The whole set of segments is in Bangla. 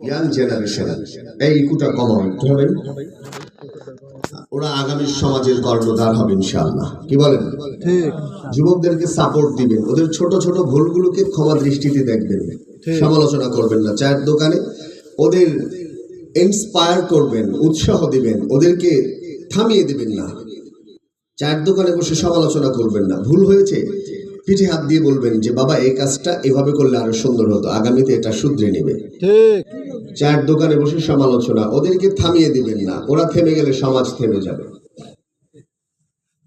ইয়াং জেনারেশন এই ইকুটা কমাতে হবে। ওরা আগামী সমাজের কর্ণধার হবে ইনশাআল্লাহ। কি বলেন? ঠিক। যুবকদেরকে সাপোর্ট দিবেন, ওদের ছোট ছোট ভুলগুলোকে ক্ষমা দৃষ্টিতে দেখবেন, সমালোচনা করবেন না। চায়ের দোকানে ওদের ইন্সপায়ার করবেন, উৎসাহ দিবেন, ওদেরকে থামিয়ে দিবেন না। চায়ের দোকানে বসে সমালোচনা করবেন না। ভুল হয়েছে পিঠে হাত দিয়ে বলবেন যে বাবা এই কাজটা এভাবে করলে আরো সুন্দর হতো, আগামীতে এটা শুধরে নেবে। ঠিক। চায়ের দোকানে বসে সমালোচনা, ওদেরকে থামিয়ে দিবেন না। ওরা থেমে গেলে সমাজ থেমে যাবে।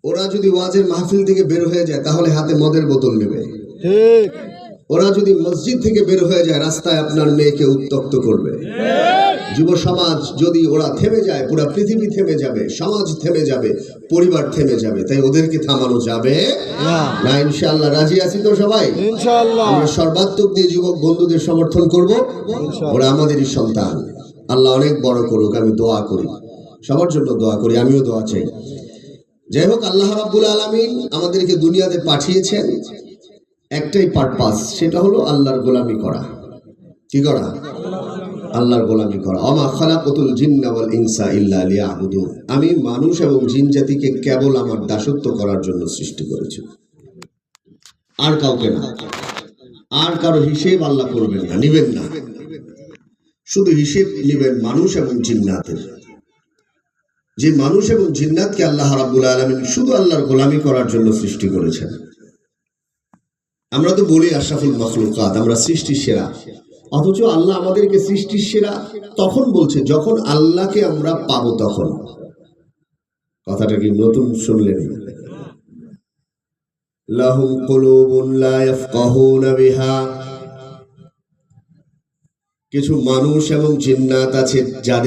ওরা যদি ওয়াজের মাহফিল থেকে বের হয়ে যায় তাহলে হাতে মদের বোতল নেবে। ঠিক। ওরা যদি মসজিদ থেকে বের হয়ে যায় রাস্তায় আপনার মেয়েকে উত্তক্ত করবে। যুব সমাজ যদি ওরা থেমে যায় পুরো পৃথিবী থেমে যাবে, সমাজ থেমে যাবে, পরিবার থেমে যাবে। তাই ওদেরকে থামানো যাবে না। ইনশাআল্লাহ রাজি আছি তো সবাই? ইনশাআল্লাহ আমরা সর্বাত্মক দিয়ে যুবক বন্ধুদের সমর্থন করব। ওরা আমাদেরই সন্তান। আল্লাহ অনেক বড় করুক, আমি দোয়া করি, সবার জন্য দোয়া করি, আমিও দোয়া চাই। যাই হোক, আল্লাহ রাব্বুল আলামিন আমাদেরকে দুনিয়াতে পাঠিয়েছেন একটাই পারপাস, সেটা হলো আল্লাহর গোলামি করা। কি করা? আল্লাহর গোলামি করা। ওমা খালাকাতুল জিন্না ওয়াল ইনসা ইল্লা লিয়াবুদুন। আমি মানুষ এবং জিন জাতিকে কেবল আমার দাসত্ব করার জন্য সৃষ্টি করেছি, আর কাউকে না। আর কারো হিসেব আল্লাহ করবেন না, নিবেন না। শুধু হিসেব নিবেন মানুষ এবং জিন্নাতের। যে মানুষ এবং জিন্নাতকে আল্লাহ রাব্বুল আলামিন শুধু আল্লাহর গোলামি করার জন্য সৃষ্টি করেছেন। আমরা তো বলি আশরাফুল মাখলুকাত, আমরা সৃষ্টির সেরা, অথচ আল্লাহ আমাদেরকে সৃষ্টির সেরা তখন বলছে যখন আল্লাহকে আমরা পাবো তখন। কথাটা কি নতুন শুনলেন? লাহুম কুলুবুন লা ইয়াফকাহুনা বিহা। কিছু মানুষ এবং জিন্নাত আছে যাদের